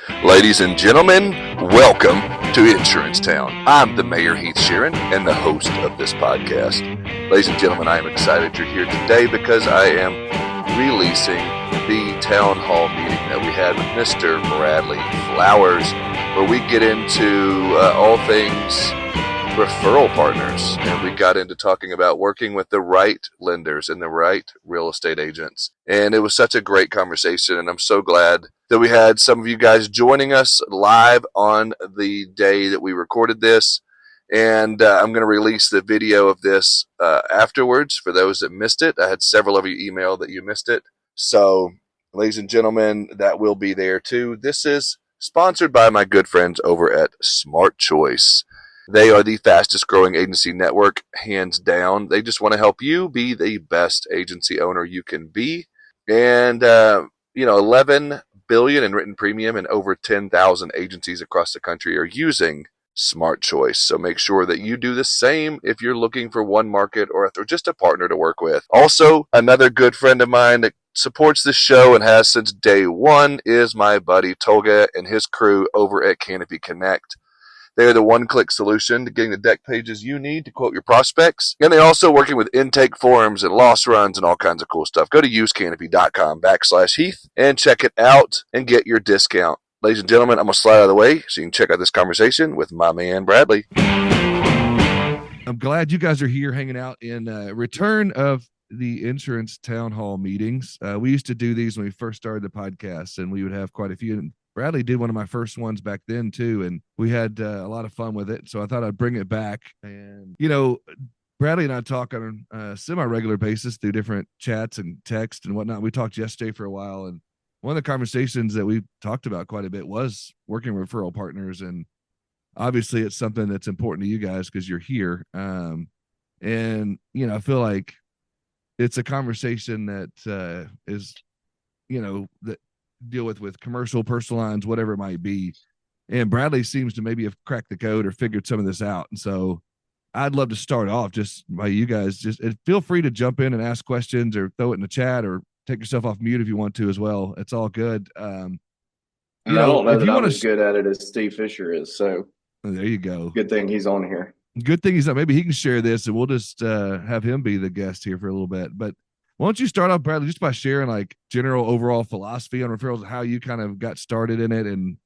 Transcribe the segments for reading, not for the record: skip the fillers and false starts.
Ladies and gentlemen, welcome to Insurance Town. I'm the Mayor Heath Sheeran and the host of this podcast. Ladies and gentlemen, I am excited you're here today because I am releasing the town hall meeting that we had with Mr. Bradley Flowers, where we get into all things referral partners, and we got into talking about working with the right lenders and the right real estate agents. And it was such a great conversation, and I'm so glad that we had some of you guys joining us live on the day that we recorded this. And I'm going to release the video of this afterwards for those that missed it. I had several of you email that you missed it. So, ladies and gentlemen, that will be there too. This is sponsored by my good friends over at Smart Choice. They are the fastest growing agency network, hands down. They just want to help you be the best agency owner you can be. And, 11 billion in written premium and over 10,000 agencies across the country are using Smart Choice. So make sure that you do the same if you're looking for one market or just a partner to work with. Also, another good friend of mine that supports this show and has since day one is my buddy Tolga and his crew over at Canopy Connect. They are the one-click solution to getting the deck pages you need to quote your prospects. And they're also working with intake forms and loss runs and all kinds of cool stuff. Go to usecommunity.com/Heath and check it out and get your discount. Ladies and gentlemen, I'm going to slide out of the way so you can check out this conversation with my man, Bradley. I'm glad you guys are here hanging out in return of the insurance town hall meetings. We used to do these when we first started the podcast, and we would have quite a few. And Bradley did one of my first ones back then too, and we had a lot of fun with it. So I thought I'd bring it back. And Bradley and I talk on a semi-regular basis through different chats and text and whatnot. We talked yesterday for a while, and one of the conversations that we talked about quite a bit was working with referral partners. And obviously it's something that's important to you guys because you're here. I feel like it's a conversation that is, that deal with commercial, personal lines, whatever it might be. And Bradley seems to maybe have cracked the code or figured some of this out. And so I'd love to start off just by you guys. Just feel free to jump in and ask questions or throw it in the chat or take yourself off mute if you want to as well. It's all good. I don't know if you want as good at it as Steve Fisher is. So there you go. Good thing he's on here. Good thing he's on. Maybe he can share this and we'll just have him be the guest here for a little bit. But why don't you start off, Bradley, just by sharing like general overall philosophy on referrals, how you kind of got started in it, and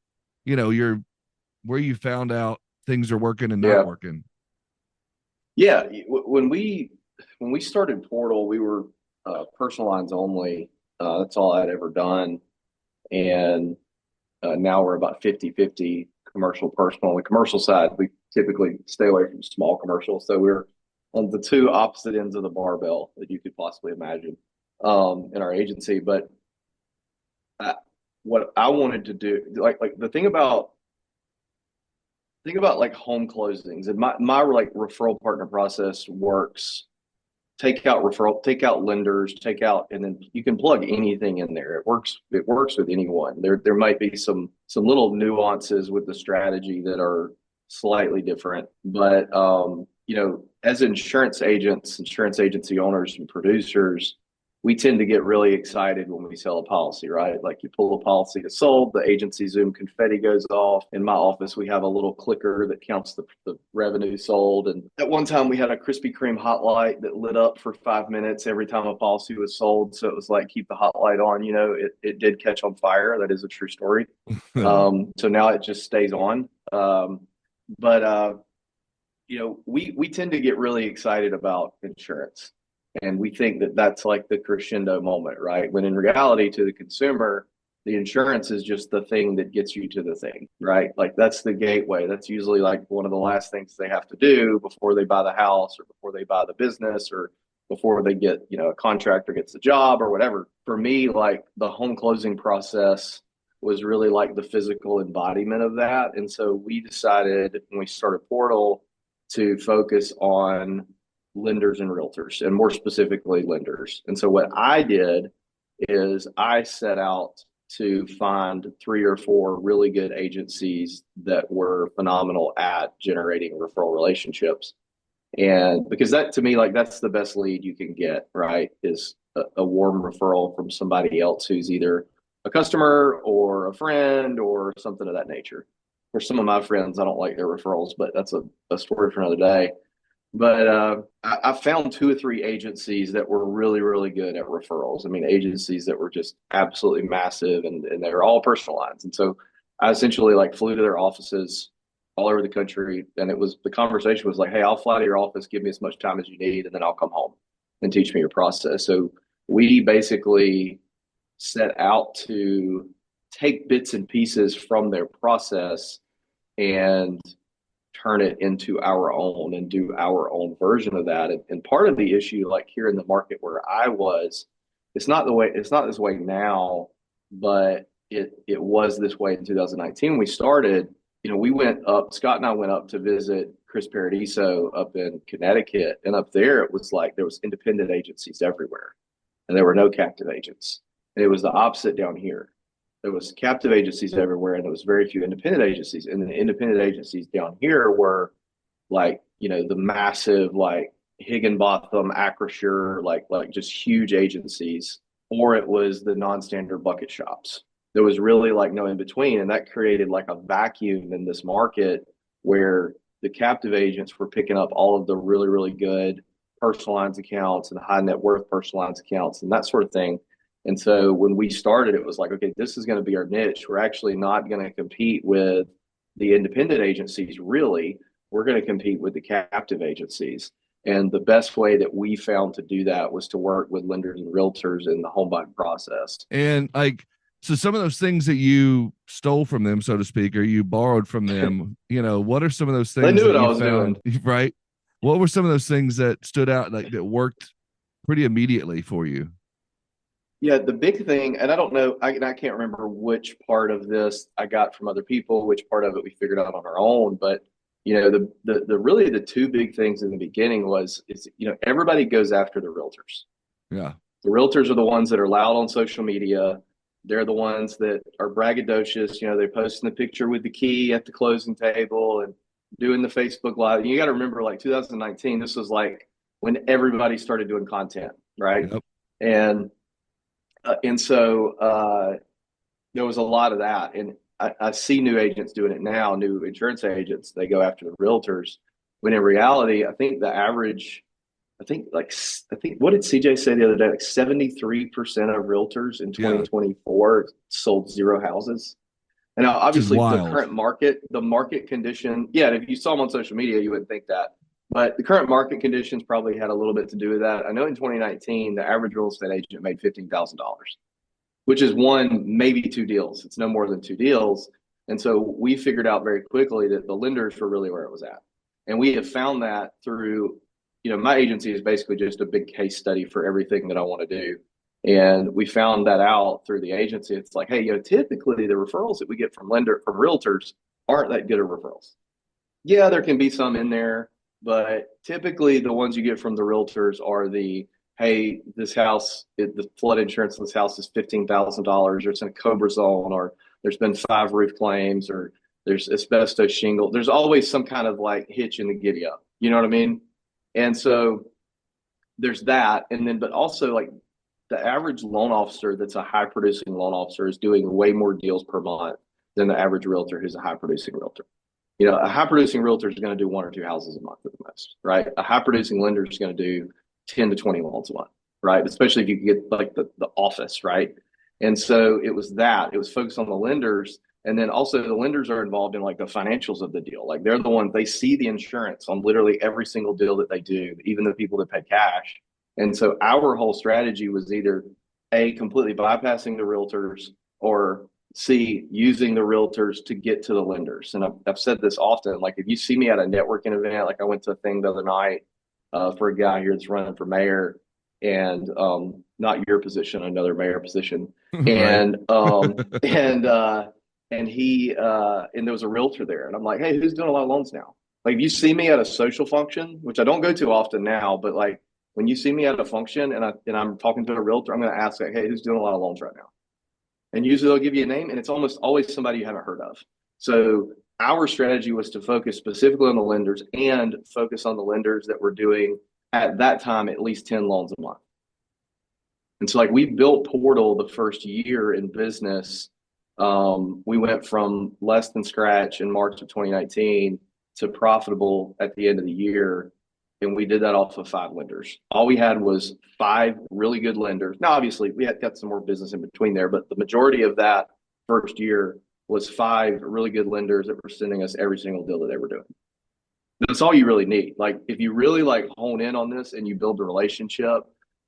where you found out things are working and not working. Yeah, when we started Portal, we were personal lines only. That's all I'd ever done, and now we're about 50-50 commercial personal. On the commercial side, we typically stay away from small commercial, so we're on the two opposite ends of the barbell that you could possibly imagine in our agency. But what I wanted to do, like the thing about like home closings, and my like referral partner process works. Take out lenders, and then you can plug anything in there. It works with anyone. There might be some little nuances with the strategy that are slightly different, but as insurance agents, insurance agency owners and producers, we tend to get really excited when we sell a policy, right? Like you pull a policy to sold, the agency Zoom confetti goes off. In my office, we have a little clicker that counts the revenue sold. And at one time we had a Krispy Kreme hot light that lit up for 5 minutes every time a policy was sold. So it was like, keep the hot light on, it did catch on fire. That is a true story. So now it just stays on. We tend to get really excited about insurance. And we think that that's like the crescendo moment, right? When in reality, to the consumer, the insurance is just the thing that gets you to the thing, right? Like that's the gateway. That's usually like one of the last things they have to do before they buy the house or before they buy the business or before they get, a contractor gets the job or whatever. For me, like the home closing process was really like the physical embodiment of that. And so we decided when we started Portal to focus on lenders and realtors, and more specifically lenders. And so what I did is I set out to find 3 or 4 really good agencies that were phenomenal at generating referral relationships. And because that, to me, like that's the best lead you can get, right? Is a warm referral from somebody else who's either a customer or a friend or something of that nature. For some of my friends, I don't like their referrals, but that's a story for another day. But I found 2 or 3 agencies that were really, really good at referrals. I mean, agencies that were just absolutely massive, and they're all personal lines. And so I essentially like flew to their offices all over the country, and the conversation was like, "Hey, I'll fly to your office, give me as much time as you need, and then I'll come home and teach me your process." So we basically set out to take bits and pieces from their process and turn it into our own and do our own version of that. And part of the issue, like here in the market where I was, it's not this way now, but it was this way in 2019. We started, we went up, Scott and I went up to visit Chris Paradiso up in Connecticut. And up there, it was like there was independent agencies everywhere and there were no captive agents. And it was the opposite down here. There was captive agencies everywhere, and there was very few independent agencies. And the independent agencies down here were like, the massive, like Higginbotham, Acrisure, like just huge agencies, or it was the non-standard bucket shops. There was really like no in between, and that created like a vacuum in this market where the captive agents were picking up all of the really, really good personal lines accounts and high net worth personal lines accounts and that sort of thing. And so when we started, it was like, okay, this is going to be our niche. We're actually not going to compete with the independent agencies, really. We're going to compete with the captive agencies. And the best way that we found to do that was to work with lenders and realtors in the home buying process. And so some of those things that you stole from them, so to speak, or you borrowed from them, what are some of those things they knew that what I you was found, doing. right? What were some of those things that stood out, like that worked pretty immediately for you? Yeah, the big thing, and I don't know, I can't remember which part of this I got from other people, which part of it we figured out on our own. But the really the 2 big things in the beginning is everybody goes after the realtors. Yeah, the realtors are the ones that are loud on social media. They're the ones that are braggadocious. They're posting the picture with the key at the closing table and doing the Facebook Live. And you got to remember, like 2019, this was like when everybody started doing content, right? yep. And so there was a lot of that. And I see new agents doing it now, new insurance agents, they go after the realtors. When in reality, I think what did CJ say the other day? Like 73% of realtors in 2024 sold 0 houses. And now, obviously, the current the market condition, yeah, if you saw them on social media, you wouldn't think that. But the current market conditions probably had a little bit to do with that. I know in 2019, the average real estate agent made $15,000, which is 1, maybe 2 deals. It's no more than 2 deals. And so we figured out very quickly that the lenders were really where it was at. And we have found that through, my agency is basically just a big case study for everything that I want to do. And we found that out through the agency. It's like, hey, typically the referrals that we get from realtors aren't that good of referrals. Yeah, there can be some in there, but typically the ones you get from the realtors are hey, this house, the flood insurance on this house is $15,000, or it's in a Cobra zone, or there's been 5 roof claims, or there's asbestos shingle. There's always some kind of like hitch in the giddy up. You know what I mean? And so there's that. And then, but also like the average loan officer that's a high producing loan officer is doing way more deals per month than the average realtor who's a high producing realtor. A high producing realtor is going to do 1 or 2 houses a month at the most, right? A high producing lender is going to do 10 to 20 loans a month, right? Especially if you can get like the office, right? And so it was focused on the lenders. And then also the lenders are involved in like the financials of the deal. Like they're the ones, they see the insurance on literally every single deal that they do, even the people that pay cash. And so our whole strategy was either A, completely bypassing the realtors, or C, using the realtors to get to the lenders. And I've said this often, like if you see me at a networking event, like I went to a thing the other night for a guy here that's running for mayor, and not your position, another mayor position. And and he and there was a realtor there, and I'm like, hey, who's doing a lot of loans now? Like if you see me at a social function, which I don't go to often now, but like when you see me at a function and I'm talking to a realtor, I'm going to ask like, hey, who's doing a lot of loans right now? And usually they'll give you a name, and it's almost always somebody you haven't heard of. So our strategy was to focus specifically on the lenders and focus on the lenders that were doing at that time at least 10 loans a month. And so like we built Portal the first year in business. We went from less than scratch in March of 2019 to profitable at the end of the year. And we did that off of 5 lenders. All we had was 5 really good lenders. Now, obviously, we had got some more business in between there, but the majority of that first year was 5 really good lenders that were sending us every single deal that they were doing. That's all you really need. Like if you really like hone in on this and you build a relationship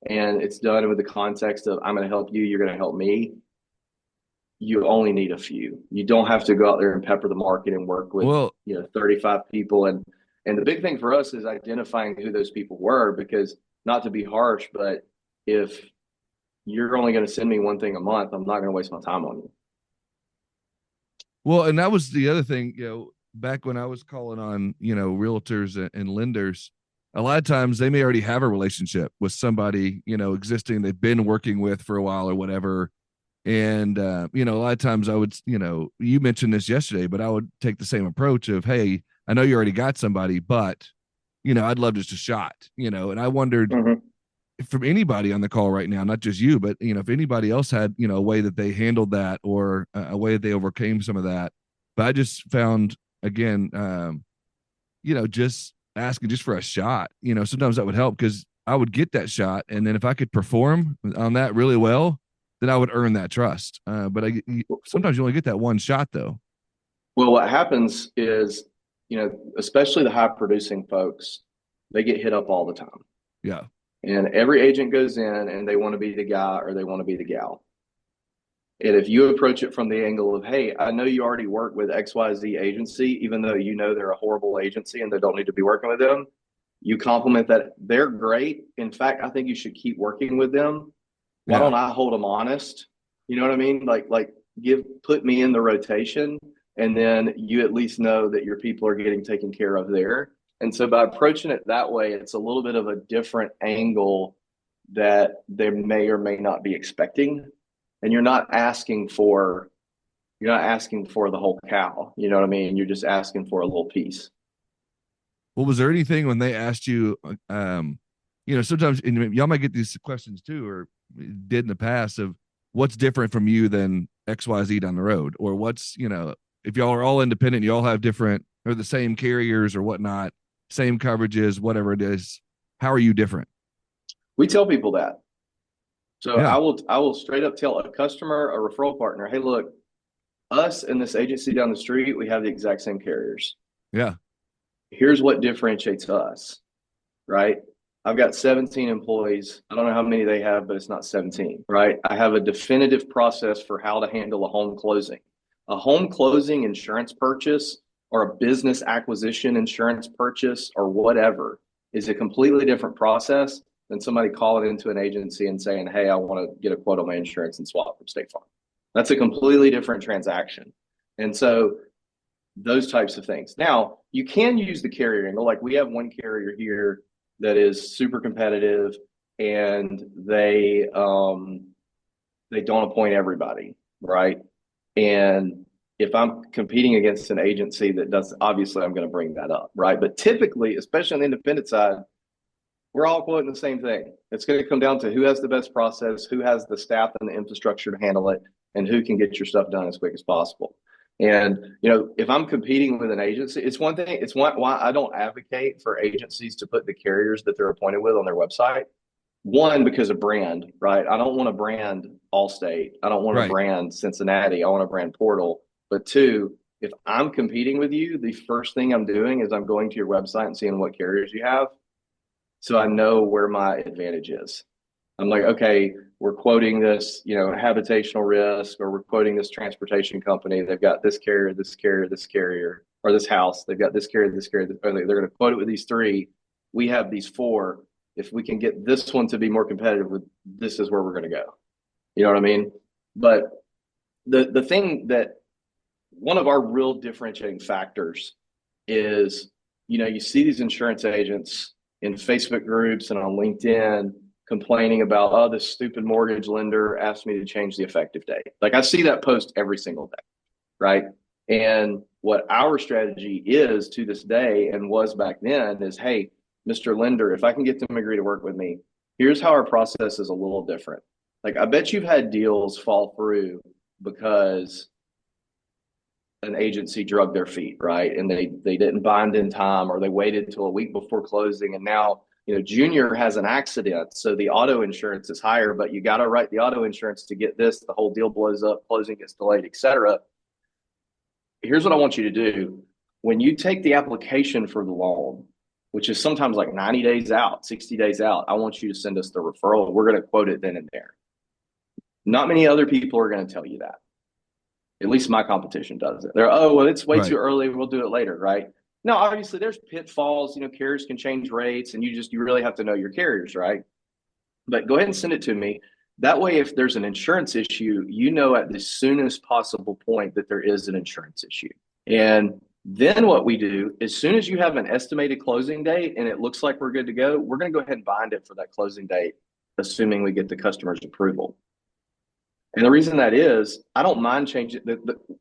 and it's done with the context of I'm going to help you, you're going to help me, you only need a few. You don't have to go out there and pepper the market and work with 35 people. And the big thing for us is identifying who those people were, because not to be harsh, but if you're only going to send me one thing a month, I'm not going to waste my time on you. Well, and that was the other thing, back when I was calling on, realtors and lenders, a lot of times they may already have a relationship with somebody, existing they've been working with for a while or whatever. And, a lot of times I would, you mentioned this yesterday, but I would take the same approach of, hey, I know you already got somebody, but, I'd love just a shot, and I wondered from anybody on the call right now, not just you, but, if anybody else had, a way that they handled that or a way that they overcame some of that. But I just found, again, just asking just for a shot, sometimes that would help because I would get that shot. And then if I could perform on that really well, then I would earn that trust. But sometimes you only get that one shot though. Well, what happens is, especially the high producing folks, they get hit up all the time. Yeah. And every agent goes in and they want to be the guy or they want to be the gal. And if you approach it from the angle of, hey, I know you already work with XYZ agency, even though they're a horrible agency and they don't need to be working with them, you compliment that they're great. In fact, I think you should keep working with them. Why don't I hold them honest? You know what I mean? Like put me in the rotation, and then you at least know that your people are getting taken care of there. And so by approaching it that way, it's a little bit of a different angle that they may or may not be expecting. And you're not asking for the whole cow. You know what I mean? You're just asking for a little piece. Well, was there anything when they asked you, sometimes and y'all might get these questions too, or did in the past, of what's different from you than XYZ down the road, or what's, if y'all are all independent, you all have different or the same carriers or whatnot, same coverages, whatever it is, how are you different? We tell people that. So yeah. I will straight up tell a customer, a referral partner, hey, look, us and this agency down the street, we have the exact same carriers. Yeah. Here's what differentiates us, right? I've got 17 employees. I don't know how many they have, but it's not 17, right? I have a definitive process for how to handle a home closing. A home closing insurance purchase or a business acquisition insurance purchase or whatever is a completely different process than somebody calling into an agency and saying, hey, I want to get a quote on my insurance and swap from State Farm. That's a completely different transaction. And so those types of things. Now, you can use the carrier angle. Like we have one carrier here that is super competitive, and they don't appoint everybody, right? And if I'm competing against an agency that does, obviously I'm going to bring that up, right? But typically, especially on the independent side, we're all quoting the same thing. It's going to come down to who has the best process, who has the staff and the infrastructure to handle it, and who can get your stuff done as quick as possible. And, if I'm competing with an agency, it's one thing. It's why I don't advocate for agencies to put the carriers that they're appointed with on their website. One, because of brand, right? I don't want to brand Allstate. I don't want to brand Cincinnati. I want to brand Portal. But 2, if I'm competing with you, the first thing I'm doing is I'm going to your website and seeing what carriers you have. So I know where my advantage is. I'm like, okay, we're quoting this, habitational risk, or we're quoting this transportation company. They've got this carrier, this carrier, this carrier, or this house. They've got this carrier, this carrier. They're going to quote it with these 3. We have these 4. If we can get this one to be more competitive with, this is where we're going to go. You know what I mean? But the thing that one of our real differentiating factors is, you see these insurance agents in Facebook groups and on LinkedIn complaining about, oh, this stupid mortgage lender asked me to change the effective date. Like I see that post every single day, right? And what our strategy is to this day and was back then is, hey, Mr. Lender, if I can get them to agree to work with me, here's how our process is a little different. Like, I bet you've had deals fall through because an agency drug their feet, right? And they didn't bind in time, or they waited till a week before closing. And now, Junior has an accident. So the auto insurance is higher, but you got to write the auto insurance to get this. The whole deal blows up, closing gets delayed, etc. Here's what I want you to do. When you take the application for the loan, which is sometimes like 90 days out, 60 days out, I want you to send us the referral. We're going to quote it then and there. Not many other people are going to tell you that. At least my competition doesn't. They're, oh, well, it's way too early. We'll do it later, right? No, obviously there's pitfalls. Carriers can change rates, and you really have to know your carriers, right? But go ahead and send it to me. That way, if there's an insurance issue, at the soonest possible point that there is an insurance issue. And then what we do, as soon as you have an estimated closing date and it looks like we're good to go, we're going to go ahead and bind it for that closing date, assuming we get the customer's approval. And the reason that is, I don't mind changing.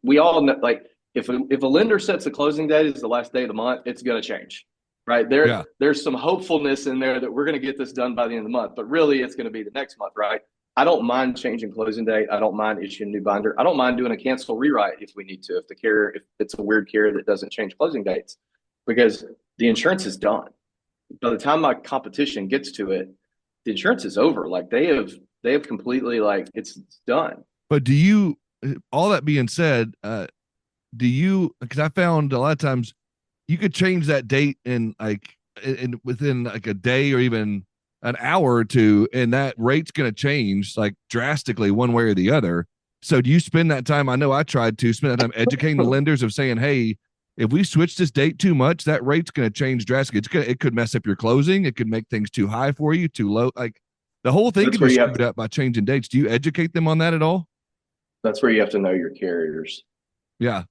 We all know, like, if a lender sets a closing date as the last day of the month, it's going to change, right? There's some hopefulness in there that we're going to get this done by the end of the month, but really it's going to be the next month, right? I don't mind changing closing date. I don't mind issuing a new binder. I don't mind doing a cancel rewrite if we need to, if it's a weird carrier that doesn't change closing dates, because the insurance is done. By the time my competition gets to it, the insurance is over. Like, they have completely, like, it's done. But all that being said, because I found a lot of times you could change that date in within like a day or even an hour or two, and that rate's going to change like drastically one way or the other. So do you spend that time? I know I tried to spend that time educating the lenders of saying, hey, if we switch this date too much, that rate's going to change drastically. It could mess up your closing. It could make things too high for you, too low. Like, the whole thing could be screwed up by changing dates. Do you educate them on that at all? That's where you have to know your carriers. Yeah.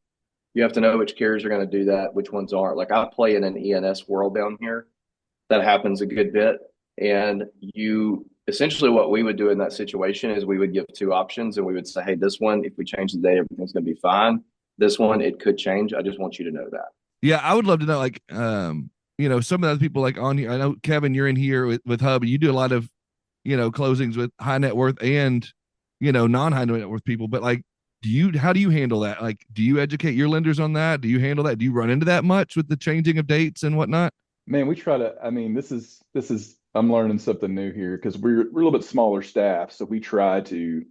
You have to know which carriers are going to do that, which ones aren't. Like, I play in an ENS world down here. That happens a good bit. And essentially what we would do in that situation is we would give two options, and we would say, hey, this one, if we change the date, everything's going to be fine. This one, it could change. I just want you to know that. Yeah, I would love to know, like, some of the other people, like, on here. I know, Kevin, you're in here with Hub. You do a lot of, closings with high net worth and, non-high net worth people. But, like, how do you handle that? Like, do you educate your lenders on that? Do you handle that? Do you run into that much with the changing of dates and whatnot? Man, we try to, this is, I'm learning something new here, because we're a little bit smaller staff. So we try to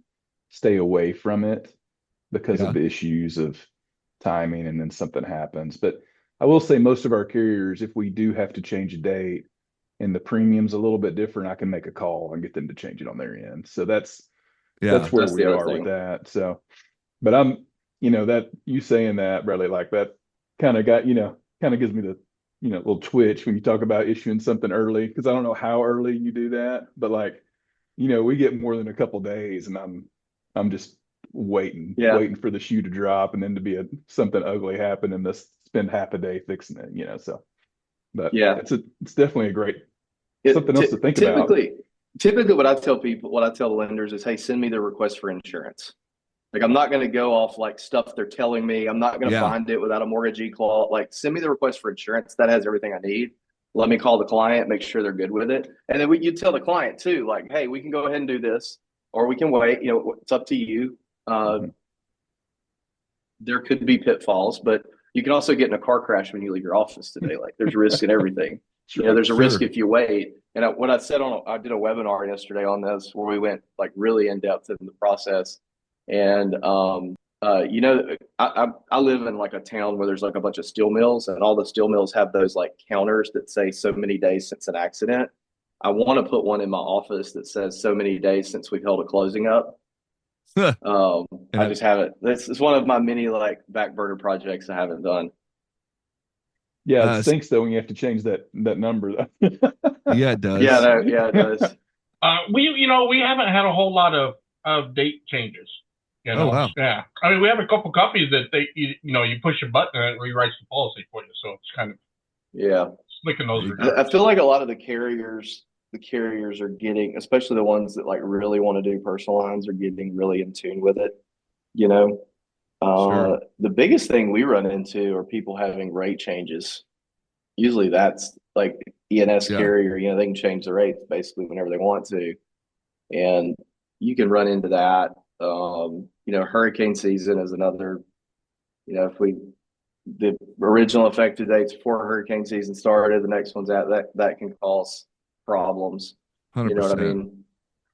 stay away from it because of the issues of timing, and then something happens. But I will say, most of our carriers, if we do have to change a date and the premium's a little bit different, I can make a call and get them to change it on their end. So that's where we are with that. So, but that you saying that, Bradley, like, that kind of gives me the, little twitch when you talk about issuing something early, because I don't know how early you do that, but, like, we get more than a couple days, and I'm just waiting for the shoe to drop, and then to be something ugly happen, and this spend half a day fixing it, so. But yeah, it's definitely a great something else to think about. Typically what I tell the lenders is, hey, send me the request for insurance. Like, I'm not going to go off like stuff they're telling me. I'm not going to find it without a mortgagee clause. Like, send me the request for insurance. That has everything I need. Let me call the client, make sure they're good with it. And then you tell the client too, like, hey, we can go ahead and do this, or we can wait. It's up to you. There could be pitfalls, but you can also get in a car crash when you leave your office today. Like, there's risk in everything. There's a risk if you wait. And what I said I did a webinar yesterday on this, where we went like really in depth in the process. And I live in like a town where there's like a bunch of steel mills, and all the steel mills have those like counters that say so many days since an accident. I want to put one in my office that says so many days since we've held a closing up. I just haven't. This is one of my many like back burner projects I haven't done. Yeah, it stinks though when you have to change that number though. Yeah, it does. Yeah, it does. We haven't had a whole lot of date changes. Oh, wow. Yeah. I mean, we have a couple companies that you push a button and it rewrites the policy for you. So it's kind of slicking those. I feel like a lot of the carriers are getting, especially the ones that like really want to do personal lines, are getting really in tune with it. Sure. The biggest thing we run into are people having rate changes. Usually that's like ENS carrier, they can change the rates basically whenever they want to. And you can run into that. Hurricane season is another, if the original effective dates before hurricane season started, the next one's out, that can cause problems. 100%. You know what I mean?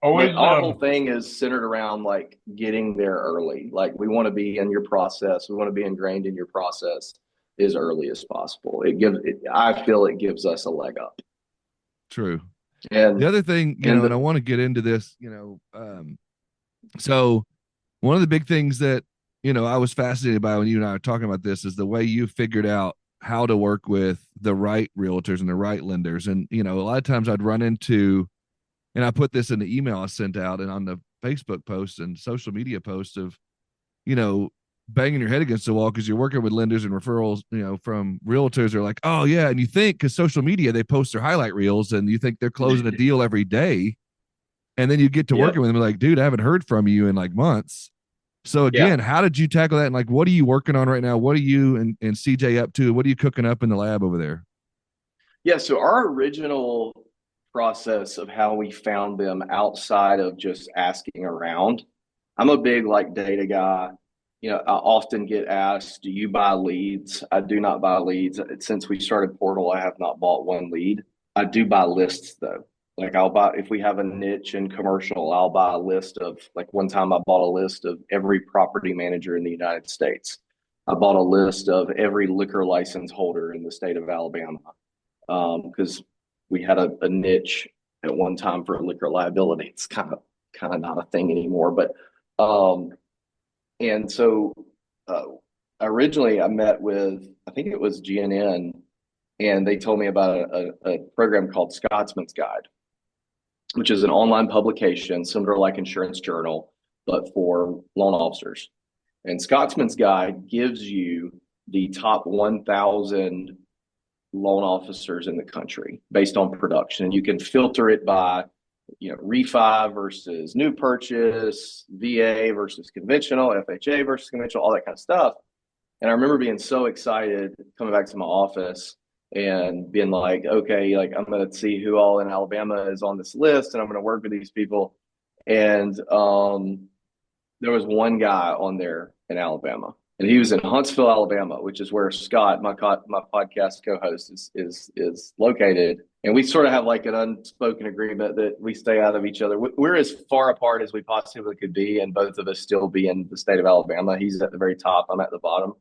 Always, But our whole thing is centered around like getting there early. Like we want to be in your process. We want to be ingrained in your process as early as possible. I feel it gives us a leg up. True. And the other thing, and I want to get into this, so one of the big things that, I was fascinated by when you and I were talking about this is the way you figured out how to work with the right realtors and the right lenders. And, a lot of times I'd run into, and I put this in the email I sent out and on the Facebook posts and social media posts of, banging your head against the wall because you're working with lenders and referrals, from realtors are like, oh yeah. And you think, because social media, they post their highlight reels and you think they're closing a deal every day. And then you get to working with them like, dude, I haven't heard from you in like months. So again, how did you tackle that? And like, what are you working on right now? What are you and CJ up to? What are you cooking up in the lab over there? Yeah. So our original process of how we found them outside of just asking around, I'm a big like data guy. I often get asked, do you buy leads? I do not buy leads. Since we started Portal, I have not bought one lead. I do buy lists though. Like I'll buy, if we have a niche in commercial, I'll buy a list of, like one time I bought a list of every property manager in the United States. I bought a list of every liquor license holder in the state of Alabama. Because we had a niche at one time for liquor liability. It's kind of not a thing anymore, but and so originally I met with, I think it was GNN, and they told me about a program called Scotsman's Guide, which is an online publication similar to like Insurance Journal, but for loan officers. And Scotsman's Guide gives you the top 1,000 loan officers in the country based on production. And you can filter it by, refi versus new purchase, VA versus conventional, FHA versus conventional, all that kind of stuff. And I remember being so excited coming back to my office and being like, okay, like I'm going to see who all in Alabama is on this list and I'm going to work with these people. And there was one guy on there in Alabama. And he was in Huntsville, Alabama, which is where Scott, my podcast co-host, is located. And we sort of have like an unspoken agreement that we stay out of each other. We're as far apart as we possibly could be, and both of us still be in the state of Alabama. He's at the very top. I'm at the bottom.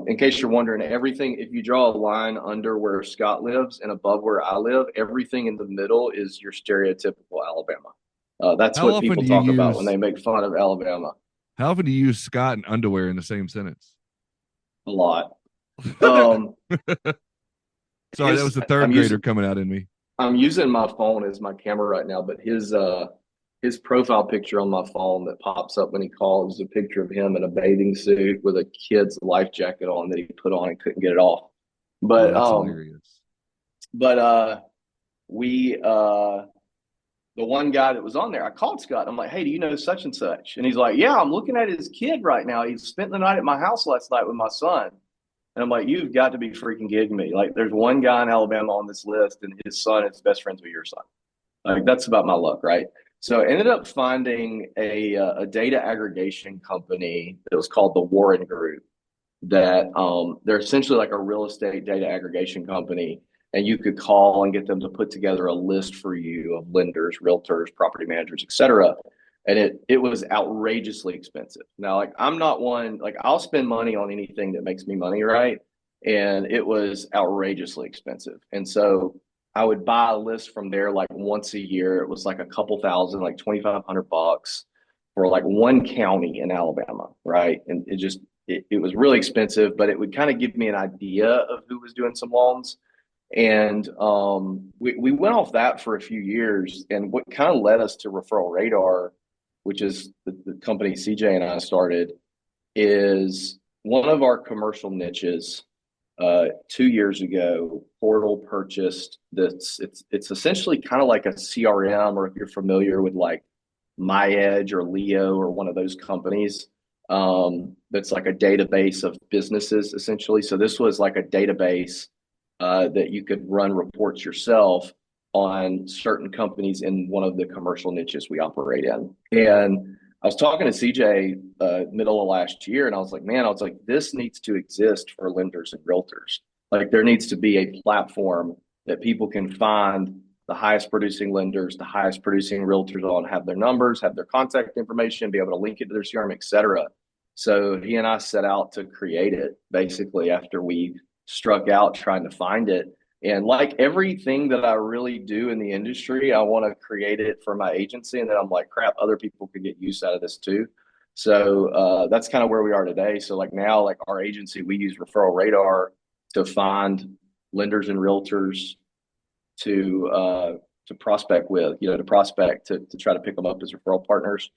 In case you're wondering, everything, if you draw a line under where Scott lives and above where I live, everything in the middle is your stereotypical Alabama. That's what people talk about when they make fun of Alabama. How often do you use Scott and underwear in the same sentence? A lot. Sorry, that was the third grader coming out in me. I'm using my phone as my camera right now, but his profile picture on my phone that pops up when he calls is a picture of him in a bathing suit with a kid's life jacket on that he put on and couldn't get it off. But that's hilarious. But the one guy that was on there, I called Scott. I'm like, hey, do you know such and such? And he's like, yeah, I'm looking at his kid right now. He spent the night at my house last night with my son. And I'm like, you've got to be freaking kidding me. Like, there's one guy in Alabama on this list, and his son is best friends with your son. Like, that's about my luck, right? So I ended up finding a data aggregation company that was called the Warren Group. That they're essentially like a real estate data aggregation company. And you could call and get them to put together a list for you of lenders, realtors, property managers, et cetera. And it was outrageously expensive. Now, like I'm not one, like I'll spend money on anything that makes me money, right? And it was outrageously expensive. And so I would buy a list from there like once a year. It was like a couple thousand, like $2,500 for like one county in Alabama, right? And it was really expensive, but it would kind of give me an idea of who was doing some loans. And we went off that for a few years. And what kind of led us to Referral Radar, which is the company CJ and I started, is one of our commercial niches. 2 years ago, Portal purchased this. It's essentially kind of like a CRM, or if you're familiar with like MyEdge or Leo or one of those companies, that's like a database of businesses essentially. So this was like a database that you could run reports yourself, on certain companies in one of the commercial niches we operate in. And I was talking to CJ middle of last year, and I was like, this needs to exist for lenders and realtors. Like, there needs to be a platform that people can find the highest producing lenders, the highest producing realtors on, have their numbers, have their contact information, be able to link it to their CRM, et cetera. So he and I set out to create it basically after we struck out trying to find it. And like everything that I really do in the industry, I want to create it for my agency. And then I'm like, crap, other people could get use out of this too. So that's kind of where we are today. So like now, like our agency, we use Referral Radar to find lenders and realtors to prospect with, to prospect to try to pick them up as referral partners.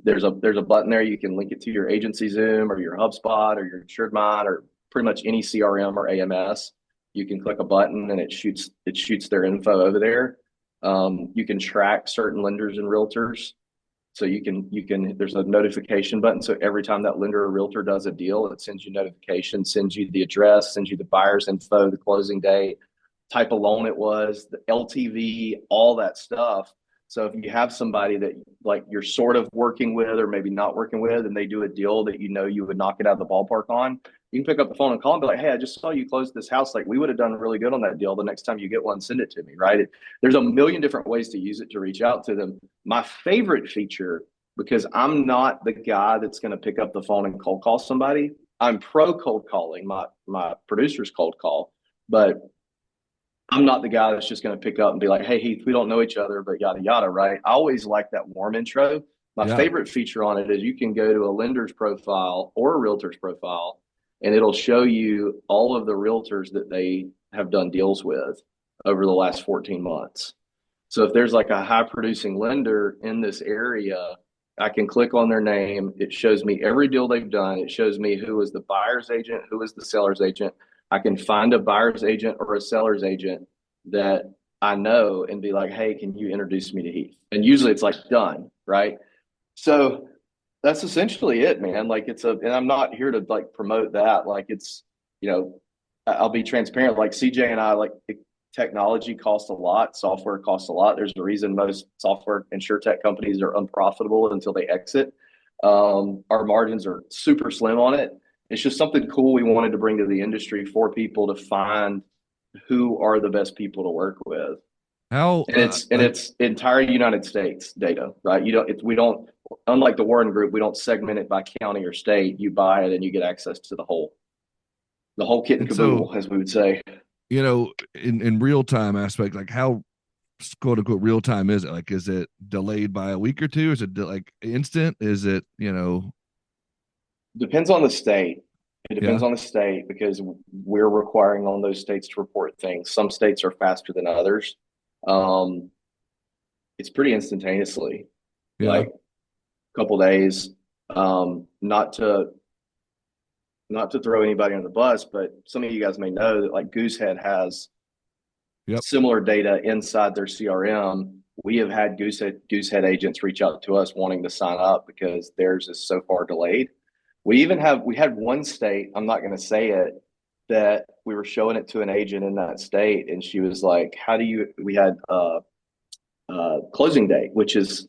There's a button there. You can link it to your agency Zoom or your HubSpot or your Insured Mind or pretty much any CRM or AMS. You can click a button and it shoots their info over there. You can track certain lenders and realtors. So you can there's a notification button. So every time that lender or realtor does a deal, it sends you notification, sends you the address, sends you the buyer's info, the closing date, type of loan it was, the LTV, all that stuff. So if you have somebody that like you're sort of working with or maybe not working with, and they do a deal that you would knock it out of the ballpark on, you can pick up the phone and call and be like, hey, I just saw you close this house. Like, we would have done really good on that deal. The next time you get one, send it to me, right? There's a million different ways to use it to reach out to them. My favorite feature, because I'm not the guy that's going to pick up the phone and cold call somebody. I'm pro cold calling. My producers cold call, but I'm not the guy that's just going to pick up and be like, hey, Heath, we don't know each other, but yada, yada, right? I always like that warm intro. My favorite feature on it is you can go to a lender's profile or a realtor's profile, and it'll show you all of the realtors that they have done deals with over the last 14 months. So if there's like a high producing lender in this area, I can click on their name. It shows me every deal they've done. It shows me who was the buyer's agent, who was the seller's agent. I can find a buyer's agent or a seller's agent that I know and be like, hey, can you introduce me to Heath? And usually it's like done, right? So that's essentially it, man. Like and I'm not here to like promote that. Like I'll be transparent. Like CJ and I, like technology costs a lot. Software costs a lot. There's a reason most software insurtech companies are unprofitable until they exit. Our margins are super slim on it. It's just something cool we wanted to bring to the industry for people to find who are the best people to work with. It's entire United States data, right? We don't, unlike the Warren Group, we don't segment it by county or state. You buy it and you get access to the whole kit and caboodle, as we would say. In real time aspect, like how quote unquote real time is it? Like, is it delayed by a week or two? Is it like instant? Is it, Depends on the state. It depends on the state because we're requiring on those states to report things. Some states are faster than others. It's pretty instantaneously, like a couple days. Not to throw anybody on the bus, but some of you guys may know that like Goosehead has similar data inside their CRM. We have had Goosehead agents reach out to us wanting to sign up because theirs is so far delayed. We had one state, I'm not going to say it, that we were showing it to an agent in that state, and she was like, we had closing date, which is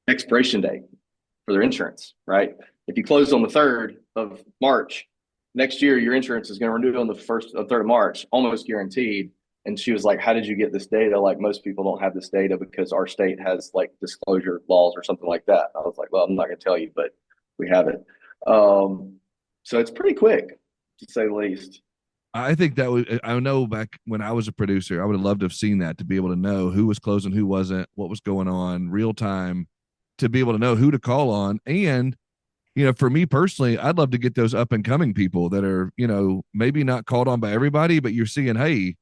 expiration date for their insurance, right? If you close on the 3rd of March, next year, your insurance is going to renew on the 3rd of March, almost guaranteed. And she was like, how did you get this data? Like, most people don't have this data because our state has like disclosure laws or something like that. I was like, well, I'm not going to tell you, but we have it. So it's pretty quick, to say the least. I think I know back when I was a producer, I would have loved to have seen that, to be able to know who was closing, who wasn't, what was going on real time, to be able to know who to call on. And, for me personally, I'd love to get those up and coming people that are, maybe not called on by everybody, but you're seeing, hey,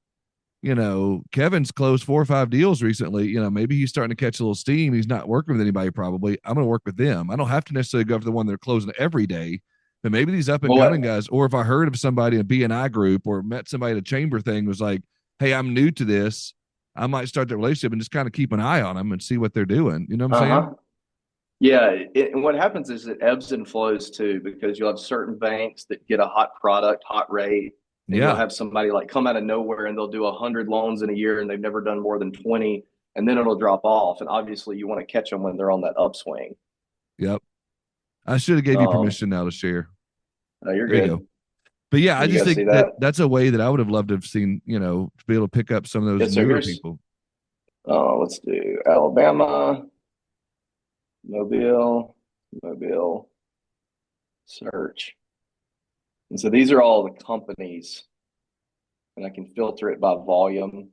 Kevin's closed 4 or 5 deals recently. Maybe he's starting to catch a little steam. He's not working with anybody probably. I'm going to work with them. I don't have to necessarily go for the one they're closing every day, but maybe these up and coming guys, or if I heard of somebody in a BNI group or met somebody at a chamber thing, was like, hey, I'm new to this, I might start the relationship and just kind of keep an eye on them and see what they're doing. You know what I'm saying? Yeah. And what happens is it ebbs and flows too, because you'll have certain banks that get a hot product, hot rate, And you'll have somebody like come out of nowhere and they'll do 100 loans in a year and they've never done more than 20, and then it'll drop off. And obviously you want to catch them when they're on that upswing. Yep. I should have gave you permission now to share. You're there good. You go. But yeah, I just think that's a way that I would have loved to have seen, to be able to pick up some of those newer people. Let's do Alabama, Mobile, search. And so these are all the companies, and I can filter it by volume.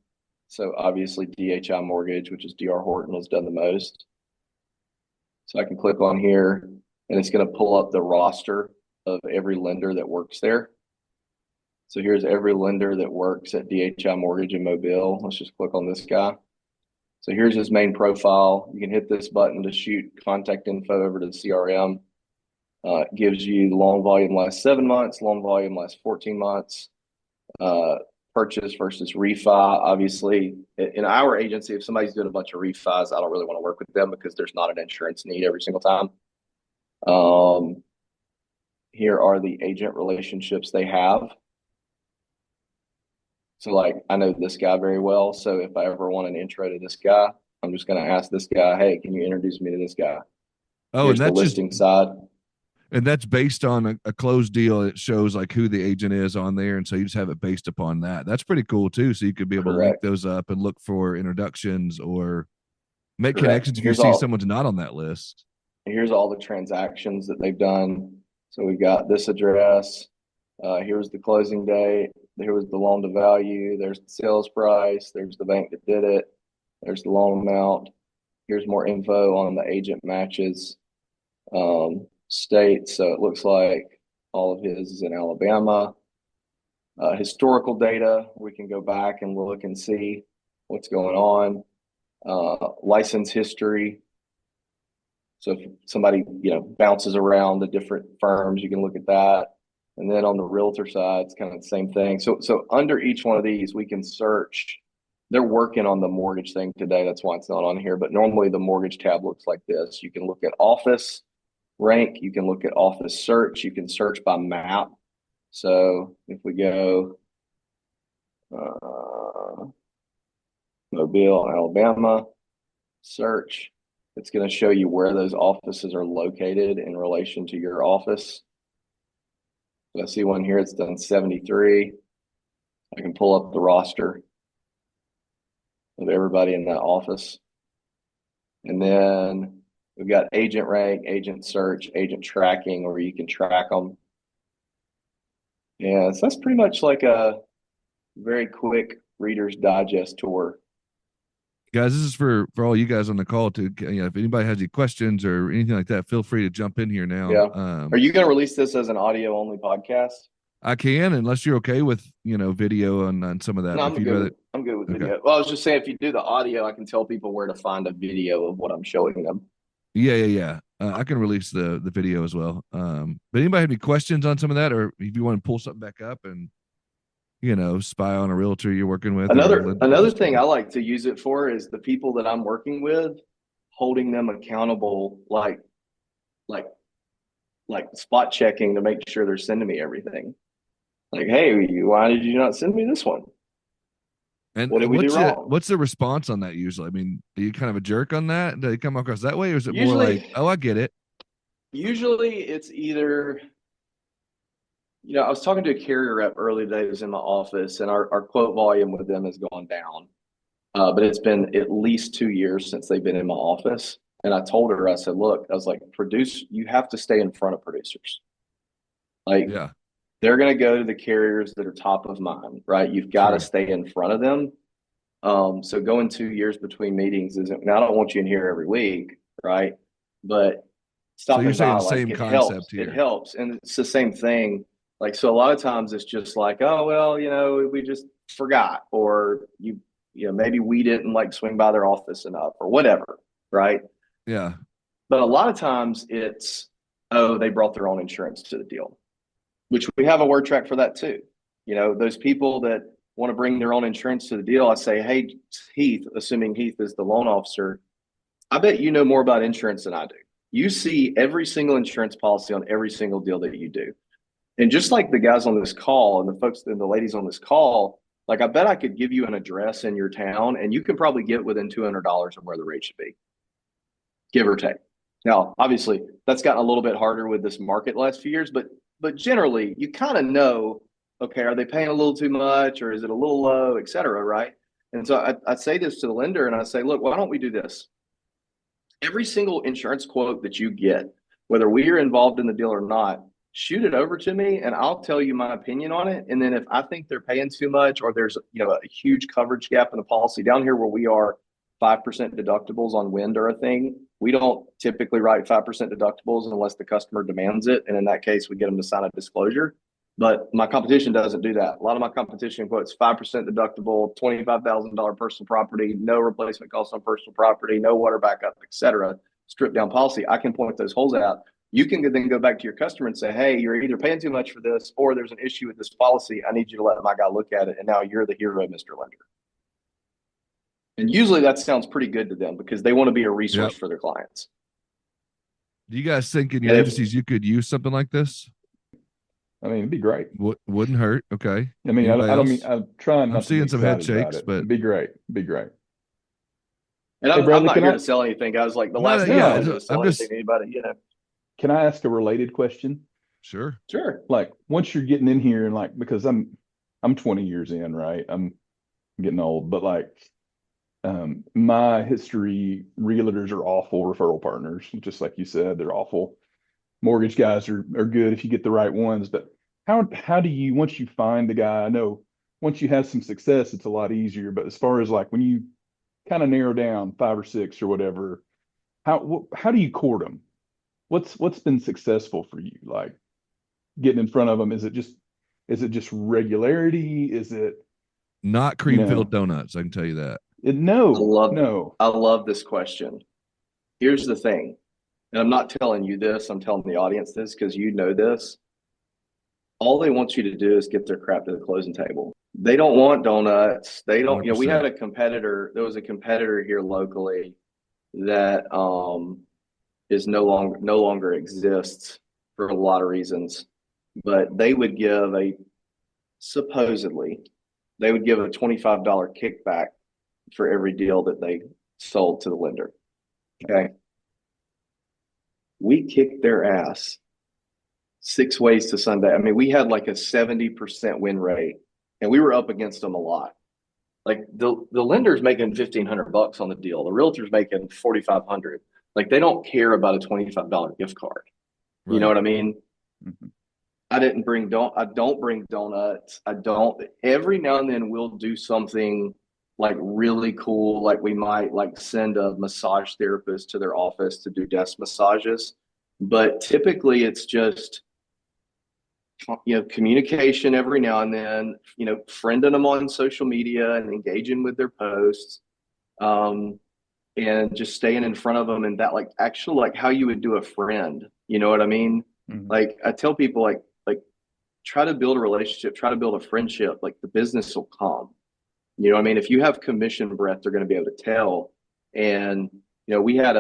So obviously DHI Mortgage, which is DR Horton, has done the most. So I can click on here and it's going to pull up the roster of every lender that works there. So here's every lender that works at DHI Mortgage in Mobile. Let's just click on this guy. So here's his main profile. You can hit this button to shoot contact info over to the CRM. It gives you the loan volume last 7 months, loan volume last 14 months, purchase versus refi. Obviously, in our agency, if somebody's doing a bunch of refis, I don't really want to work with them because there's not an insurance need every single time. Here are the agent relationships they have. So like, I know this guy very well. So if I ever want an intro to this guy, I'm just going to ask this guy, hey, can you introduce me to this guy? Oh, here's and that's the listing side. And that's based on a closed deal. It shows like who the agent is on there. And so you just have it based upon that. That's pretty cool too. So you could be able to link those up and look for introductions or make connections if you see someone's not on that list. Here's all the transactions that they've done. So we've got this address. Here's the closing date. Here was the loan to value. There's the sales price. There's the bank that did it. There's the loan amount. Here's more info on the agent matches. State. So it looks like all of his is in Alabama. Historical data, we can go back and look and see what's going on. License history. So if somebody bounces around the different firms, you can look at that. And then on the realtor side, it's kind of the same thing. So under each one of these, we can search. They're working on the mortgage thing today. That's why it's not on here. But normally the mortgage tab looks like this. You can look at office rank. You can look at office search. You can search by map. So if we go Mobile, Alabama, search, it's going to show you where those offices are located in relation to your office. So I see one here, it's done 73. I can pull up the roster of everybody in that office. And then we've got agent rank, agent search, agent tracking, where you can track them. Yeah, so that's pretty much like a very quick Reader's Digest tour. Guys, this is for all you guys on the call too. If anybody has any questions or anything like that, feel free to jump in here now. Yeah. Are you going to release this as an audio only podcast? I can, unless you're okay with video on some of that. No, I'm good with video. Well, I was just saying, if you do the audio, I can tell people where to find a video of what I'm showing them. Yeah. I can release the video as well. But anybody have any questions on some of that, or if you want to pull something back up and spy on a realtor you're working with? Another thing I like to use it for is the people that I'm working with, holding them accountable, like spot checking to make sure they're sending me everything. Like, hey, why did you not send me this one? And what did we do wrong? What's the response on that usually? I mean, are you kind of a jerk on that? Do they come across that way, or is it more like, oh, I get it? Usually it's either, I was talking to a carrier rep early today who was in my office, and our quote volume with them has gone down. But it's been at least 2 years since they've been in my office. And I told her, I said, look, I was like, you have to stay in front of producers. Like, yeah. They're going to go to the carriers that are top of mind, right? You've got to stay in front of them. So going 2 years between meetings now I don't want you in here every week, right? But so you're saying the same concept here. It helps. And it's the same thing. Like, so a lot of times it's just like, oh, well, we just forgot, or maybe we didn't swing by their office enough or whatever. Right. Yeah. But a lot of times it's, oh, they brought their own insurance to the deal, which we have a word track for that too. Those people that want to bring their own insurance to the deal, I say, hey, Heath, assuming Heath is the loan officer, I bet you know more about insurance than I do. You see every single insurance policy on every single deal that you do. And just like the guys on this call and the folks and the ladies on this call, like I bet I could give you an address in your town and you could probably get within $200 of where the rate should be, give or take. Now, obviously, that's gotten a little bit harder with this market last few years, but generally, you kind of know, okay, are they paying a little too much or is it a little low, et cetera, right? And so I say this to the lender and I say, look, why don't we do this? Every single insurance quote that you get, whether we are involved in the deal or not, shoot it over to me and I'll tell you my opinion on it. And then if I think they're paying too much or there's a huge coverage gap in the policy down here where we are, 5% deductibles on wind are a thing. We don't typically write 5% deductibles unless the customer demands it. And in that case, we get them to sign a disclosure. But my competition doesn't do that. A lot of my competition quotes 5% deductible, $25,000 personal property, no replacement costs on personal property, no water backup, et cetera. Stripped down policy. I can point those holes out. You can then go back to your customer and say, hey, you're either paying too much for this or there's an issue with this policy. I need you to let my guy look at it. And now you're the hero, Mr. Lender. And usually that sounds pretty good to them because they want to be a resource for their clients. Do you guys think in your agencies you could use something like this? I mean, it'd be great. Wouldn't hurt. Okay. I mean, I don't mean, I'm trying not I'm seeing some head shakes, but it'd be great. It'd be great. And I'm not here to sell anything. I was like the last thing I was to sell anything to anybody, Can I ask a related question? Sure. Like once you're getting in here and like, because I'm 20 years in, right? I'm getting old, but like my history, realtors are awful referral partners. Just like you said, they're awful. Mortgage guys are good if you get the right ones, but how do you, once you find the guy, I know once you have some success, it's a lot easier, but as far as like when you kind of narrow down 5 or 6 or whatever, how do you court them? What's been successful for you? Like getting in front of them? Is it just regularity? Is it not cream filled donuts? I can tell you that. I love this question. Here's the thing, and I'm not telling you this, I'm telling the audience this because you know this. All they want you to do is get their crap to the closing table. They don't want donuts. They don't, 100%. We had a competitor, there was a competitor here locally that is no longer exists for a lot of reasons, but they would give supposedly a $25 kickback for every deal that they sold to the lender. Okay. We kicked their ass 6 ways to Sunday. I mean, we had like a 70% win rate and we were up against them a lot. Like the lender's making $1,500 on the deal. The realtor's making $4,500. Like they don't care about a $25 gift card. Right. You know what I mean? Mm-hmm. I don't bring donuts. Every now and then we'll do something like really cool. Like we might like send a massage therapist to their office to do desk massages. But typically it's just, communication every now and then, friending them on social media and engaging with their posts, and just staying in front of them and that like actual, like how you would do a friend, you know what I mean? Mm-hmm. Like I tell people like try to build a relationship, try to build a friendship, like the business will come. You know what I mean? If you have commission breadth, they're going to be able to tell. And, we had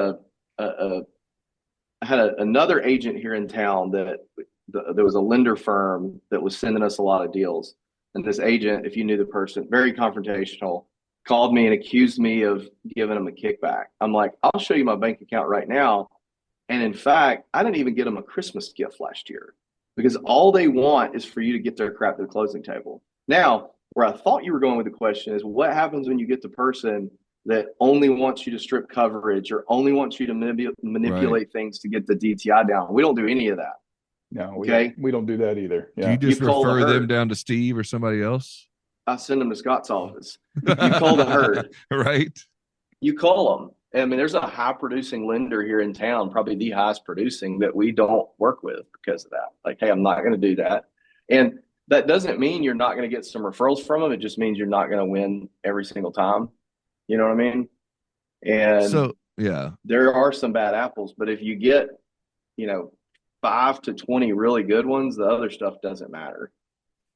another agent here in town that there was a lender firm that was sending us a lot of deals. And this agent, if you knew the person, very confrontational, called me and accused me of giving him a kickback. I'm like, I'll show you my bank account right now. And in fact, I didn't even get them a Christmas gift last year because all they want is for you to get their crap to the closing table. Now, where I thought you were going with the question is what happens when you get the person that only wants you to strip coverage or only wants you to manipulate things to get the DTI down? We don't do any of that. No, we don't do that either. Yeah. Do you just refer them down to Steve or somebody else? I send them to Scott's office. You call the herd. Right. You call them. I mean, there's a high producing lender here in town, probably the highest producing that we don't work with because of that. Like, hey, I'm not going to do that. And that doesn't mean you're not going to get some referrals from them. It just means you're not going to win every single time. You know what I mean? And so, yeah, there are some bad apples, but if you get, 5 to 20 really good ones, the other stuff doesn't matter.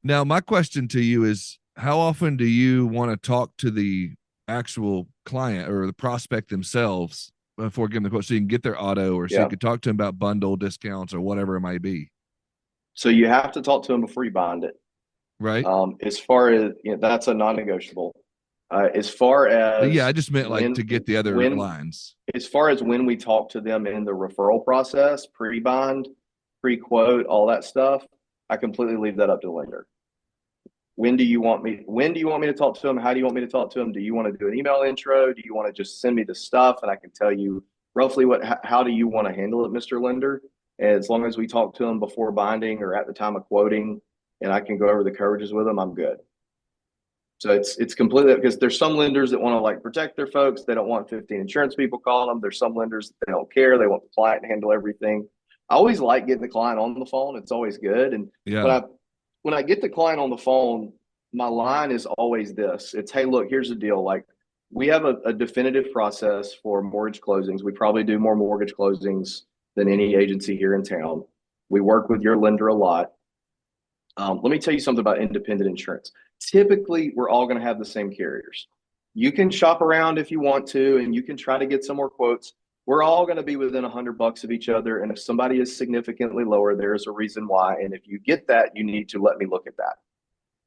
Now, my question to you is, how often do you want to talk to the actual client or the prospect themselves before giving the quote so you can get their auto or so you could talk to them about bundle discounts or whatever it might be? So you have to talk to them before you bind it. Right. As far as, that's a non-negotiable. As far as I just meant like to get the other lines. As far as when we talk to them in the referral process, pre-bind, pre-quote, all that stuff, I completely leave that up to the lender. When do you want me to talk to them? How do you want me to talk to them? Do you want to do an email intro? Do you want to just send me the stuff and I can tell you roughly how do you want to handle it, Mr. Lender? As long as we talk to them before binding or at the time of quoting and I can go over the coverages with them, I'm good. So it's completely, because there's some lenders that want to like protect their folks. They don't want 15 insurance people calling them. There's some lenders that they don't care. They want the client to handle everything. I always like getting the client on the phone. It's always good. And when I get the client on the phone, my line is always this. It's, hey, look, here's the deal. Like, we have a definitive process for mortgage closings. We probably do more mortgage closings than any agency here in town. We work with your lender a lot. Let me tell you something about independent insurance. Typically, we're all going to have the same carriers. You can shop around if you want to, and you can try to get some more quotes. We're all going to be within $100 of each other. And if somebody is significantly lower, there's a reason why. And if you get that, you need to let me look at that.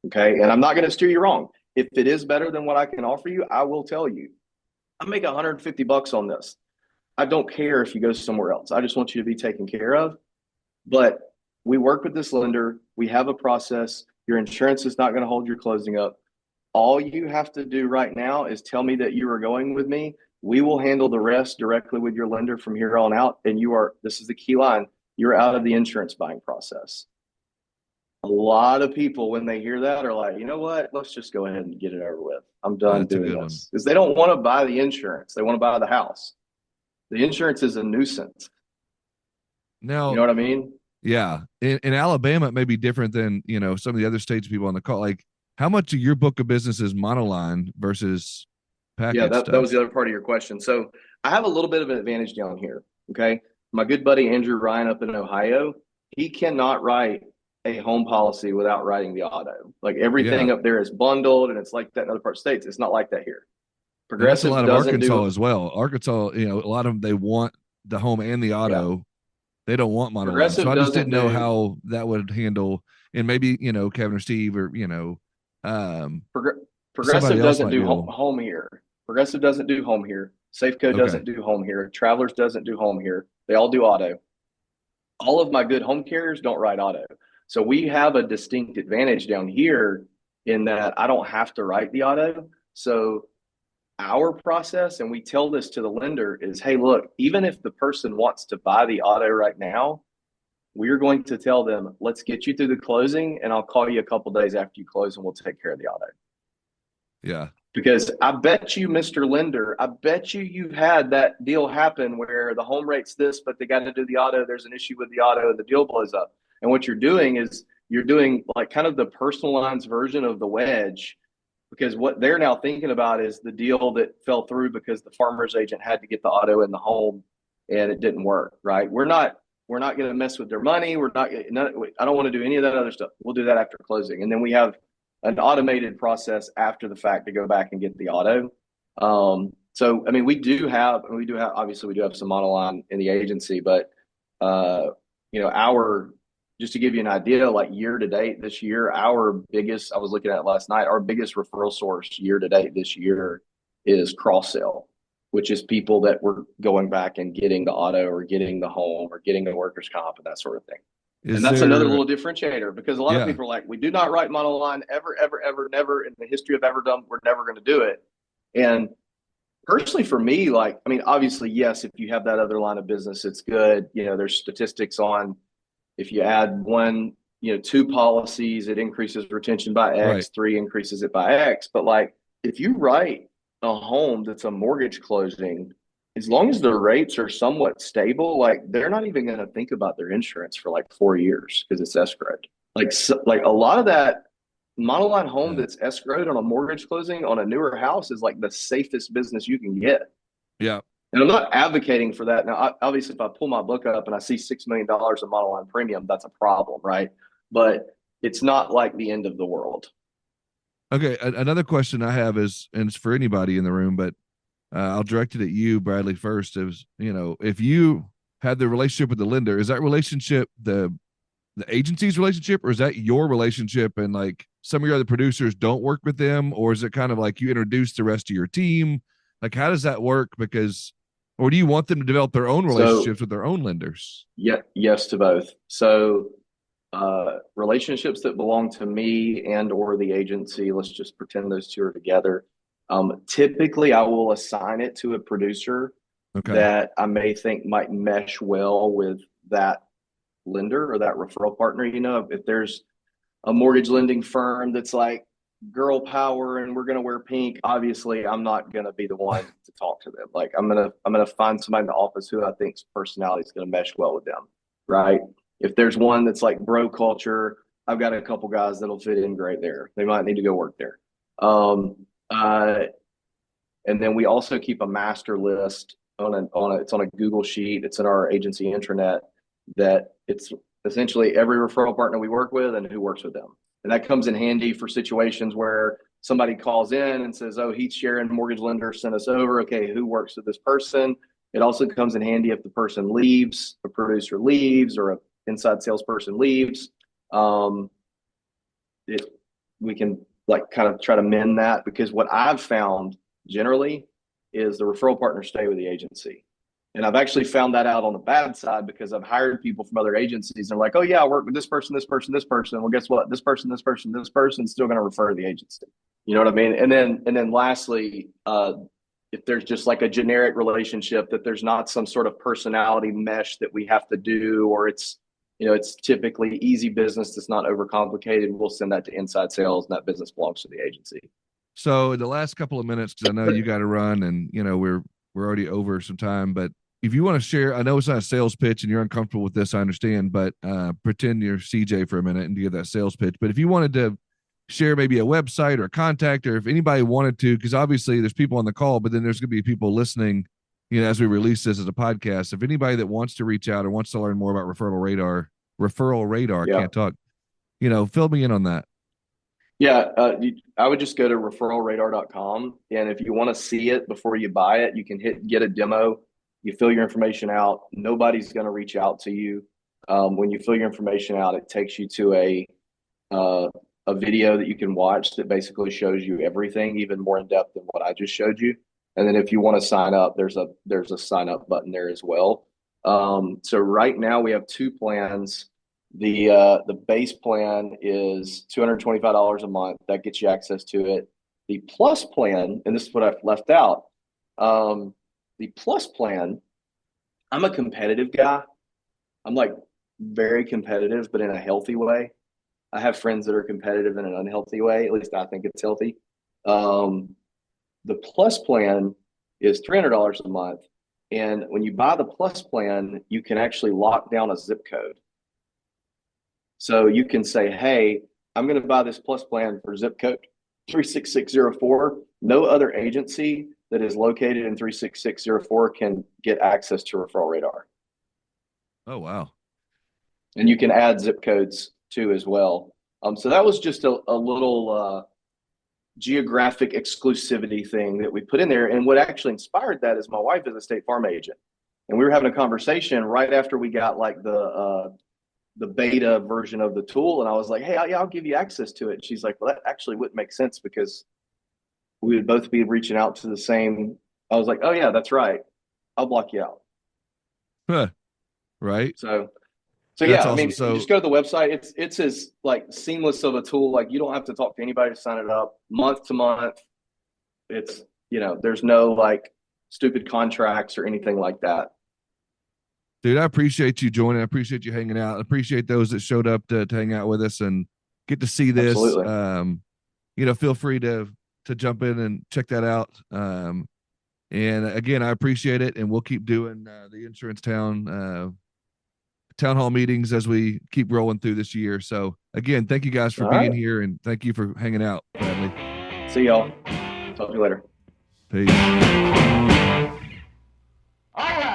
Okay. And I'm not going to steer you wrong. If it is better than what I can offer you, I will tell you. I make $150 on this. I don't care if you go somewhere else. I just want you to be taken care of. But we work with this lender. We have a process. Your insurance is not going to hold your closing up. All you have to do right now is tell me that you are going with me. We will handle the rest directly with your lender from here on out. And this is the key line, you're out of the insurance buying process. A lot of people, when they hear that, are like, you know what? Let's just go ahead and get it over with. I'm done doing this. Because they don't want to buy the insurance. They want to buy the house. The insurance is a nuisance. Now, you know what I mean? Yeah. In Alabama, it may be different than, some of the other states people on the call. Like, how much of your book of business is monoline versus package? Yeah, that was the other part of your question. So I have a little bit of an advantage down here. Okay. My good buddy, Andrew Ryan up in Ohio, he cannot write a home policy without writing the auto. Like, everything up there is bundled, and it's like that in other parts of states. It's not like that here. Progressive doesn't do. That's a lot of Arkansas as well. Arkansas, a lot of them, they want the home and the auto. Yeah. They don't want monoline. So I just didn't know how that would handle. And maybe, Kevin or Steve or, Progressive doesn't do home here. Progressive doesn't do home here. Safeco doesn't do home here. Travelers doesn't do home here. They all do auto. All of my good home carriers don't write auto. So we have a distinct advantage down here in that I don't have to write the auto. So our process, and we tell this to the lender, is, hey, look, even if the person wants to buy the auto right now, we're going to tell them, let's get you through the closing, and I'll call you a couple days after you close and we'll take care of the auto. Yeah. Because I bet you, Mr. Lender, you've had that deal happen where the home rate's this, but they got to do the auto. There's an issue with the auto and the deal blows up. And what you're doing is you're doing like kind of the personalized version of the wedge, because what they're now thinking about is the deal that fell through because the farmer's agent had to get the auto in the home and it didn't work, right? We're not going to mess with their money. I don't want to do any of that other stuff. We'll do that after closing. And then we have an automated process after the fact to go back and get the auto. So, I mean, we do have some monoline in the agency, but, just to give you an idea, like year to date this year, I was looking at it last night, our biggest referral source year to date this year is cross sell, which is people that were going back and getting the auto or getting the home or getting the workers' comp and that sort of thing. And that's another little differentiator, because a lot of people are like, we do not write monoline ever, never in the history of ever done. We're never going to do it. And personally for me, like, I mean, obviously, yes, if you have that other line of business, it's good. There's statistics on, if you add one, 2 policies, it increases retention by X, right. 3 increases it by X. But like, if you write a home that's a mortgage closing, as long as the rates are somewhat stable, like, they're not even going to think about their insurance for like 4 years because it's escrowed. Like a lot of that monoline home that's escrowed on a mortgage closing on a newer house is like the safest business you can get. Yeah. And I'm not advocating for that. Now, obviously, if I pull my book up and I see $6 million of monoline premium, that's a problem, right? But it's not like the end of the world. Okay, another question I have is, and it's for anybody in the room, but I'll direct it at you, Bradley, first. Is, if you had the relationship with the lender, is that relationship the the agency's relationship, or is that your relationship and like some of your other producers don't work with them, or is it kind of like you introduce the rest of your team? Like, how does that work? Because, or do you want them to develop their own relationships with their own lenders? Yeah, yes to both. So relationships that belong to me and or the agency, let's just pretend those two are together. Typically I will assign it to a producer that I may think might mesh well with that lender or that referral partner. You know, if there's a mortgage lending firm that's like girl power and we're going to wear pink, obviously I'm not going to be the one to talk to them. Like I'm going to find somebody in the office who I think's personality is going to mesh well with them. Right. If there's one that's like bro culture, I've got a couple guys that'll fit in great there. They might need to go work there. And then we also keep a master list it's on a Google sheet. It's in our agency intranet that it's essentially every referral partner we work with and who works with them. And that comes in handy for situations where somebody calls in and says, oh, Heath Sharon, mortgage lender, sent us over. Okay, who works with this person? It also comes in handy if the person leaves, a producer leaves, or an inside salesperson leaves. We can like kind of try to mend that, because what I've found generally is the referral partners stay with the agency. And I've actually found that out on the bad side, because I've hired people from other agencies and like, oh yeah, I work with this person, this person, this person. Well, guess what? This person, this person, this person's still going to refer to the agency. You know what I mean? And then lastly, if there's just like a generic relationship that there's not some sort of personality mesh that we have to do, or it's, you know, it's typically easy business that's not overcomplicated, we'll send that to inside sales and that business belongs to the agency. So in the last couple of minutes, because I know you got to run and, you know, we're already over some time, but if you want to share, I know it's not a sales pitch and you're uncomfortable with this, I understand, but pretend you're CJ for a minute and give that sales pitch. But if you wanted to share maybe a website or a contact, or if anybody wanted to, because obviously there's people on the call, but then there's going to be people listening, you know, as we release this as a podcast. If anybody that wants to reach out or wants to learn more about Referral Radar, yeah. Can't talk, you know, fill me in on that. Yeah, I would just go to referralradar.com. And if you want to see it before you buy it, you can get a demo. You fill your information out. Nobody's going to reach out to you. When you fill your information out, it takes you to a video that you can watch that basically shows you everything, even more in depth than what I just showed you. And then if you want to sign up, there's a sign up button there as well. So right now we have two plans. The base plan is $225 a month. That gets you access to it. The plus plan, and this is what I've left out. The plus plan, I'm a competitive guy. I'm like very competitive, but in a healthy way. I have friends that are competitive in an unhealthy way. At least I think it's healthy. The plus plan is $300 a month. And when you buy the plus plan, you can actually lock down a zip code. So you can say, hey, I'm going to buy this plus plan for zip code 36604. No other agency that is located in 36604 can get access to Referral Radar. Oh, wow. And you can add zip codes too as well. So that was just a little geographic exclusivity thing that we put in there. And what actually inspired that is my wife is a State Farm agent. And we were having a conversation right after we got like the beta version of the tool. And I was like, hey, I'll give you access to it. And she's like, well, that actually wouldn't make sense because we would both be reaching out to the same. I was like, oh yeah, that's right. I'll block you out. Huh. Right. So That's yeah, awesome. I mean, So you just go to the website. It's as like seamless of a tool. Like you don't have to talk to anybody to sign it up month to month. It's, you know, there's no like stupid contracts or anything like that. dude, I appreciate you joining. I appreciate you hanging out. I appreciate those that showed up to hang out with us and get to see this. Absolutely. You know, feel free to jump in and check that out. And again, I appreciate it. And we'll keep doing the Insurance Town town hall meetings as we keep rolling through this year. So again, thank you guys for being here, and thank you for hanging out, Bradley. See y'all. Talk to you later. Peace. All right.